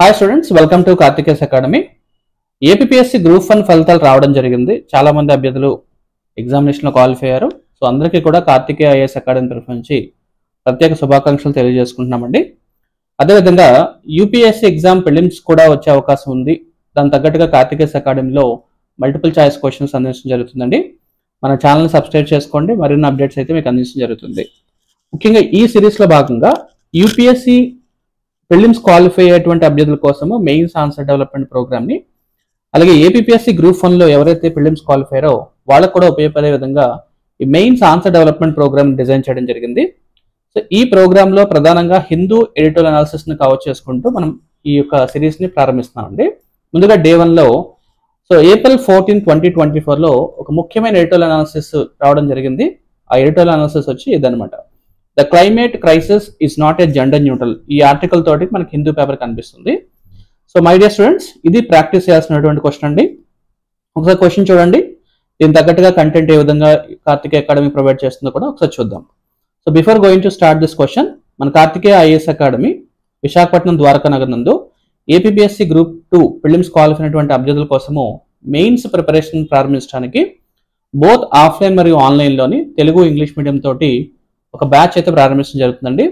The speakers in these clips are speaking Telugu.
హాయ్ స్టూడెంట్స్, వెల్కమ్ టు కార్తికేస్ అకాడమీ. ఏపీఎస్సి గ్రూప్ 1 ఫలితాలు రావడం జరిగింది. చాలా మంది అభ్యర్థులు ఎగ్జామినేషన్లో క్వాలిఫై అయ్యారు. సో అందరికీ కూడా కార్తికేయ ఐఏఎస్ అకాడమీ తరఫు నుంచి ప్రత్యేక శుభాకాంక్షలు తెలియజేసుకుంటున్నామండి. అదేవిధంగా యూపీఎస్సి ఎగ్జామ్ ప్రిలిమ్స్ కూడా వచ్చే అవకాశం ఉంది. దాని తగ్గట్టుగా కార్తికేస్ అకాడమీలో మల్టిపుల్ చాయిస్ క్వశ్చన్స్ అందించడం జరుగుతుందండి. మన ఛానల్ని సబ్స్క్రైబ్ చేసుకోండి, మరిన్ని అప్డేట్స్ అయితే మీకు అందించడం జరుగుతుంది. ముఖ్యంగా ఈ సిరీస్లో భాగంగా యూపీఎస్సి ప్రిలిమ్స్ క్వాలిఫై అయ్యేటువంటి అభ్యర్థుల కోసము మెయిన్స్ ఆన్సర్ డెవలప్మెంట్ ప్రోగ్రామ్ ని, అలాగే ఏపీఎస్సి గ్రూప్ 1 లో ఎవరైతే ప్రిలిమ్స్ క్వాలిఫై అయ్యారో వాళ్ళకు కూడా ఉపయోగపడే విధంగా ఈ mains answer development programme design చేయడం జరిగింది. సో ఈ ప్రోగ్రామ్ లో ప్రధానంగా హిందూ ఎడిటోరియల్ అనాలిసిస్ ని కవర్ చేసుకుంటూ మనం ఈ యొక్క సిరీస్ ని ప్రారంభిస్తున్నామండి. ముందుగా డే 1 లో సో ఏప్రిల్ 14, 2024 లో ఒక ముఖ్యమైన ఎడిటోరియల్ అనాలిసిస్ రావడం జరిగింది. ఆ ఎడిటోరియల్ అనాలిసిస్ వచ్చి ఇదనమాట. The climate crisis is not a gender neutral. ఈ ఆర్టికల్ తోటి మనకి హిందూ పేపర్ కనిపిస్తుంది. సో మై డియర్ స్టూడెంట్స్, ఇది ప్రాక్టీస్ చేయాల్సినటువంటి క్వశ్చన్ అండి. ఒకసారి క్వశ్చన్ చూడండి. దీని తగ్గట్టుగా కంటెంట్ ఏ విధంగా కార్తికేయ అకాడమీ ప్రొవైడ్ చేస్తుందో కూడా ఒకసారి చూద్దాం. So before going to start this question, మన కార్తికేయ ఐఏఎస్ అకాడమీ విశాఖపట్నం ద్వారకా నగర్ నందు ఏపీఎస్సి గ్రూప్ 2 ప్రిలిమ్స్ క్వాలిఫై అయినటువంటి అభ్యర్థుల కోసము మెయిన్స్ ప్రిపరేషన్ ప్రారంభించడానికి బోత్ ఆఫ్లైన్ మరియు ఆన్లైన్లోని తెలుగు ఇంగ్లీష్ మీడియం తోటి ఒక బ్యాచ్ అయితే ప్రారంభించడం జరుగుతుందండి.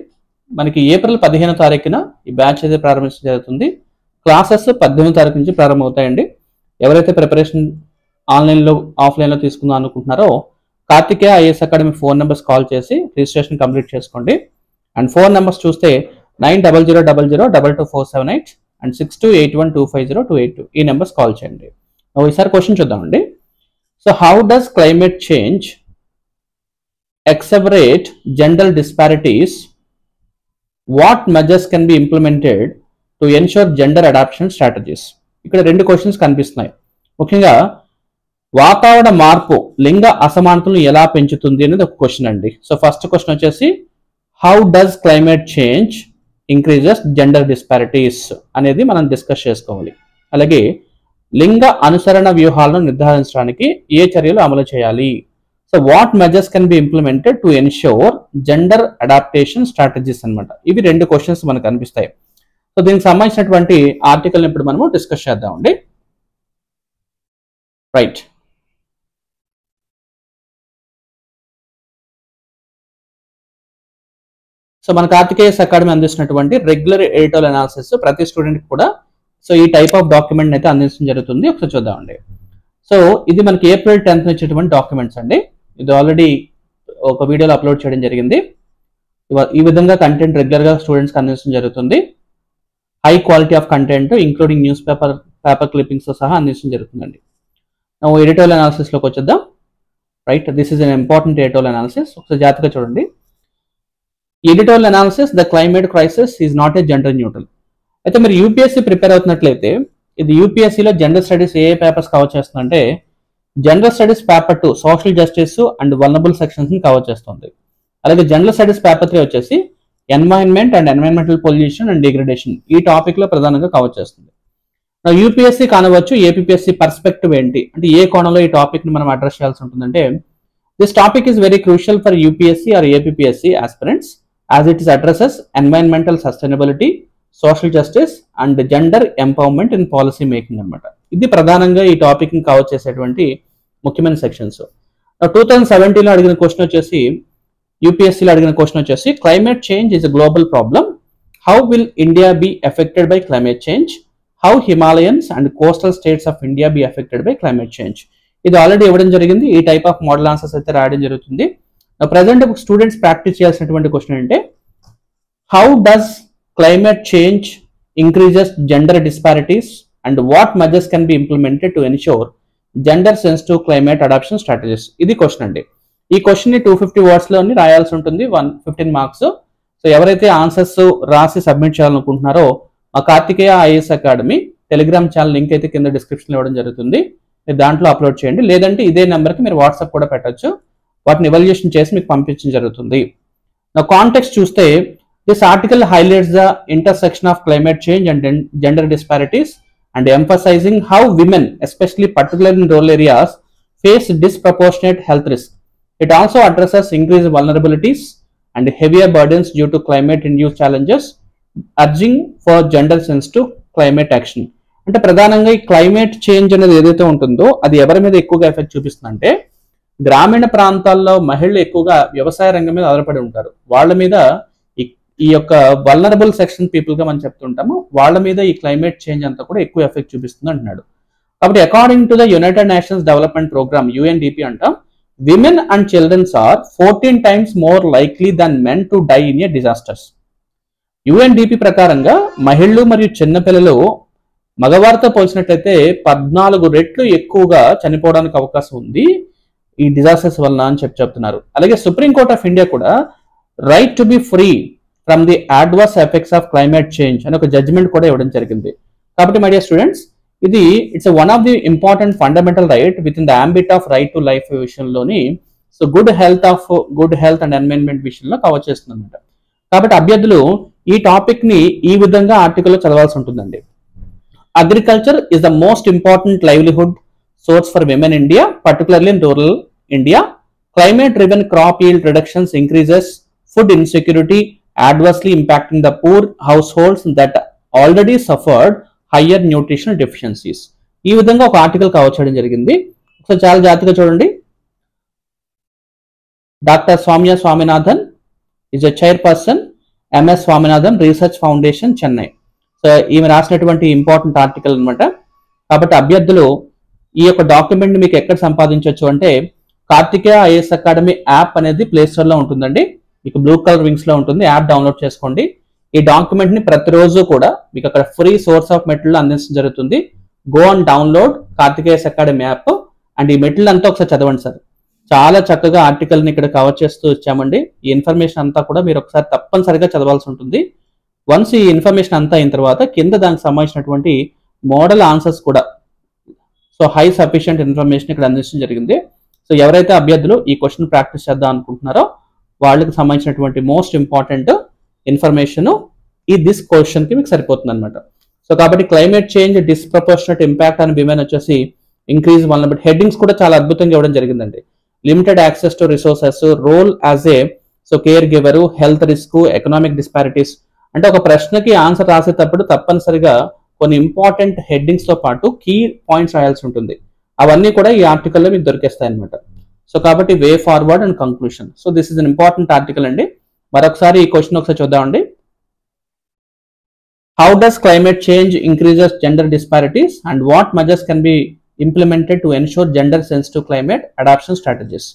మనకి ఏప్రిల్ 15వ తారీఖున ఈ బ్యాచ్ అయితే ప్రారంభించడం జరుగుతుంది. క్లాసెస్ 18వ తారీఖు నుంచి ప్రారంభమవుతాయండి. ఎవరైతే ప్రిపరేషన్ ఆన్లైన్లో ఆఫ్లైన్లో తీసుకుందాం అనుకుంటున్నారో Karthikeya IAS academy phone numbers call చేసి రిజిస్ట్రేషన్ కంప్లీట్ చేసుకోండి. అండ్ ఫోన్ నెంబర్స్ చూస్తే 9000222478 అండ్ 6281250282 ఈ నెంబర్స్ కాల్ చేయండి. ఈసారి క్వశ్చన్ చూద్దామండి. So how does climate change exacerbate gender disparities? What measures can be implemented to ensure gender adaptation strategies? ఇక్కడ రెండు క్వశ్చన్స్ కనిపిస్తున్నాయి. ముఖ్యంగా వాతావరణ మార్పు లింగ అసమానతలను ఎలా పెంచుతుంది అనేది ఒక క్వశ్చన్ అండి. సో ఫస్ట్ క్వశ్చన్ వచ్చేసి how does climate change increases gender disparities అనేది మనం డిస్కస్ చేసుకోవాలి. అలాగే లింగ అనుసరణ వ్యూహాలను నిర్ధారించడానికి ఏ చర్యలు అమలు చేయాలి? So what measures can be implemented to ensure gender adaptation strategies అనమాట. ఇవి రెండు క్వశ్చన్స్ మనకు కనిపిస్తాయి. సో దీనికి సంబంధించినటువంటి ఆర్టికల్ ఇప్పుడు మనము డిస్కస్ చేద్దామండి. రైట్. సో మన కార్తికేయ అకాడమీ అందిస్తున్నటువంటి రెగ్యులర్ ఎడిటోరియల్ అనాలిసిస్ ప్రతి స్టూడెంట్ కూడా సో ఈ టైప్ ఆఫ్ డాక్యుమెంట్ అయితే అందించడం జరుగుతుంది. ఒకసారి చూద్దామండి. సో ఇది మనకి ఏప్రిల్ 10th ఇచ్చేటువంటి డాక్యుమెంట్స్ అండి. ఇది ఆల్రెడీ ఒక వీడియోలో అప్లోడ్ చేయడం జరిగింది. ఈ విధంగా కంటెంట్ రెగ్యులర్గా స్టూడెంట్స్కి అందించడం జరుగుతుంది. High quality of content including news paper క్లిప్పింగ్స్తో సహా అందించడం జరుగుతుందండి. ఎడిటోరియల్ అనాలిసిస్లోకి వచ్చేద్దాం. Right, this is an important editorial analysis. ఒకసారి జాగ్రత్తగా చూడండి. Editorial analysis, the climate crisis is not a gender neutral. అయితే మీరు యూపీఎస్సీ ప్రిపేర్ అవుతున్నట్లయితే ఇది యూపీఎస్సీలో జనరల్ స్టడీస్ ఏ పేపర్స్ కవర్ చేస్తుందంటే general studies paper 2 social justice and vulnerable sections ని కవర్ చేస్తుంది. అలాగే జనరల్ స్టడీస్ పేపర్ 3 వచ్చేసి environment and environmental pollution and degradation ఈ టాపిక్ లో ప్రధానంగా కవర్ చేస్తుంది. యూపీఎస్సీ కానవచ్చు ఏపీఎస్సీ పర్స్పెక్టివ్ ఏంటి అంటే ఏ కోణంలో ఈ టాపిక్ ని మనం అడ్రస్ చేయాల్సి ఉంటుందంటే this topic is very crucial for UPSC or APSC aspirants as it is addresses environmental sustainability, social justice and gender empowerment in policy making అనమాట. ఇది ప్రధానంగా ఈ టాపిక్ ని కవర్ చేసేటువంటి ముఖ్యమైన సెక్షన్స్. 2017లో అడిగిన క్వశ్చన్ వచ్చేసి యూపీఎస్సీలో అడిగిన క్వశ్చన్ వచ్చేసి climate change is a global problem, how will India be affected by climate change, how Himalayans and coastal states of India be affected by climate change. ఇది ఆల్రెడీ ఇవ్వడం జరిగింది. ఈ టైప్ ఆఫ్ మోడల్ ఆన్సర్స్ అయితే రాయడం జరుగుతుంది. ప్రజెంట్ స్టూడెంట్స్ ప్రాక్టీస్ చేయాల్సినటువంటి క్వశ్చన్ అంటే how does climate change increases gender disparities and what measures can be implemented to ensure gender sensitive climate adaptation strategies? ఇది క్వశ్చన్ అండి. ఈ క్వశ్చన్ ని 250 words లోని రాయాల్సి ఉంటుంది. 15 మార్క్స్. సో ఎవరైతే ఆన్సర్స్ రాసి సబ్మిట్ చేయాలనుకుంటున్నారో మా Karthikeya IAS academy telegram channel link అయితే కింద డిస్క్రిప్షన్ ఇవ్వడం జరుగుతుంది. మీరు దాంట్లో అప్లోడ్ చేయండి. లేదంటే ఇదే నెంబర్కి మీరు వాట్సాప్ కూడా పెట్టచ్చు. వాటిని ఎవాల్యుయేషన్ చేసి మీకు పంపించడం జరుగుతుంది. నా కాంటెక్స్ట్ చూస్తే this article highlights the intersection of climate change and gender disparities and emphasizing how women, especially particularly in rural areas, face disproportionate health risk. It also addresses increased vulnerabilities and heavier burdens due to climate-induced challenges, urging for gender-sensitive climate action. అంటే ప్రధానంగా ఈ క్లైమేట్ చేంజ్ అనేది ఏదైతే ఉంటుందో అది ఎవరి మీద ఎక్కువగా ఎఫెక్ట్ చూపిస్తుందంటే గ్రామీణ ప్రాంతాల్లో మహిళలు ఎక్కువగా వ్యవసాయ రంగం మీద ఆధారపడి ఉంటారు. వాళ్ళ మీద ఈ యొక్క వల్నరబుల్ సెక్షన్ పీపుల్ గా మనం చెప్తుంటాము, వాళ్ళ మీద ఈ క్లైమేట్ చేంజ్ అంతా కూడా ఎక్కువ ఎఫెక్ట్ చూపిస్తుంది అంటున్నాడు. కాబట్టి according to the united nations development programme UNDP అంటాం, women and childrens are 14 times more likely than men to die in a disasters. UNDP ప్రకారంగా మహిళలు మరియు చిన్నపిల్లలు మగవారితో పోల్చినట్లయితే 14 రెట్లు ఎక్కువగా చనిపోవడానికి అవకాశం ఉంది ఈ డిజాస్టర్స్ వలన అని చెప్తున్నారు. అలాగే సుప్రీం కోర్ట్ ఆఫ్ ఇండియా కూడా right to be free from the adverse effects of climate change అని ఒక జడ్జిమెంట్ కూడా ఇవ్వడం జరిగింది. కాబట్టి మై డియర్ స్టూడెంట్స్, ఇది it's one of the important fundamental right within the ambit of right to life విషయంలోని so good health and environment విషయంలో కవర్ చేస్తుంది అనమాట. కాబట్టి అభ్యర్థులు ఈ టాపిక్ ని ఈ విధంగా ఆర్టికల్లో చదవాల్సి ఉంటుందండి. Agriculture is the most important livelihood source for women in India, particularly in rural India. Climate-driven crop yield reductions increases food insecurity, adversely impacting the poor households that already suffered higher nutritional deficiencies. ఈ విధంగా ఒక ఆర్టికల్ కవర్ చేయడం జరిగింది. సో చాలా జాగ్రత్తగా చూడండి. Doctor Soumya Swaminathan is a chairperson, MS Swaminathan Research Foundation, Chennai. So ఈమె రాసినటువంటి ఇంపార్టెంట్ ఆర్టికల్ అనమాట. కాబట్టి అభ్యర్థులు ఈ యొక్క డాక్యుమెంట్ మీకు ఎక్కడ సంపాదించవచ్చు అంటే కార్తికేయ IAS అకాడమీ యాప్ అనేది ప్లే స్టోర్ లో ఉంటుందండి. మీకు బ్లూ కలర్ వింగ్స్ లో ఉంటుంది, యాప్ డౌన్లోడ్ చేసుకోండి. ఈ డాక్యుమెంట్ ని ప్రతిరోజు కూడా మీకు అక్కడ ఫ్రీ సోర్స్ ఆఫ్ మెటీరియల్ అందించడం జరుగుతుంది. Go and download Karthikeya academy app and ఈ మెటీరియల్ అంతా ఒకసారి చదవండి సార్. చాలా చక్కగా ఆర్టికల్ ని ఇక్కడ కవర్ చేస్తూ వచ్చామండి. ఈ ఇన్ఫర్మేషన్ అంతా కూడా మీరు ఒకసారి తప్పనిసరిగా చదవాల్సి ఉంటుంది. వన్స్ ఈ ఇన్ఫర్మేషన్ అంతా అయిన తర్వాత కింద దానికి సంబంధించినటువంటి మోడల్ ఆన్సర్స్ కూడా సో హై సఫిషియంట్ ఇన్ఫర్మేషన్ ఇక్కడ అందించడం జరిగింది. సో ఎవరైతే అభ్యర్థులు ఈ క్వశ్చన్ ప్రాక్టీస్ చేద్దాం అనుకుంటున్నారో వాళ్ళకి సంబంధించినటువంటి మోస్ట్ ఇంపార్టెంట్ ఇన్ఫర్మేషన్ ఈ దిస్ క్వశ్చన్ కి మీకు సరిపోతుంది అనమాట. సో కాబట్టి క్లైమేట్ చేంజ్ డిస్ప్రపోర్షనట్ ఇంపాక్ట్ అని విమెన్ వచ్చేసి ఇంక్రీజ్ వల్నరబిలిటీ హెడ్డింగ్స్ కూడా చాలా అద్భుతంగా ఇవ్వడం జరిగిందండి. Limited access to resources, role as a so caregiver, health risk, economic disparities. అంటే ఒక ప్రశ్నకి ఆన్సర్ రాసేటప్పుడు తప్పనిసరిగా కొన్ని ఇంపార్టెంట్ హెడ్డింగ్స్ తో పాటు కీ పాయింట్స్ రాయాల్సి ఉంటుంది. అవన్నీ కూడా ఈ ఆర్టికల్లో మీకు దొరికేస్తాయి అనమాట. సో కాబట్టి way forward and conclusion. So this is an important article అండి. మరొకసారి ఈ క్వశ్చన్ ఒకసారి చూద్దామండి. How does climate change increases gender disparities and what measures can be implemented to ensure gender sensitive climate adoption strategies.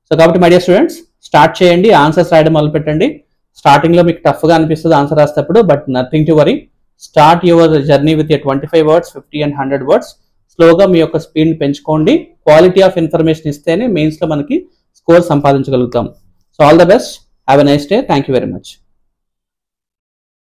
So కాబట్టి మై డియర్ స్టూడెంట్స్, స్టార్ట్ చేయండి, ఆన్సర్స్ రాయడం మొదలు పెట్టండి. స్టార్టింగ్ లో మీకు టఫ్ గా అనిపిస్తుంది ఆన్సర్ రాసేటప్పుడు, but nothing to worry. Start your journey with 25 words, 50 and 100 words. స్లోగా మీ యొక్క స్పీడ్ పెంచుకోండి. క్వాలిటీ ఆఫ్ ఇన్ఫర్మేషన్ ఇస్తేనే మెయిన్స్ లో మనకి స్కోర్ సంపాదించగలుగుతాం. So all the best, have a nice day, thank you very much.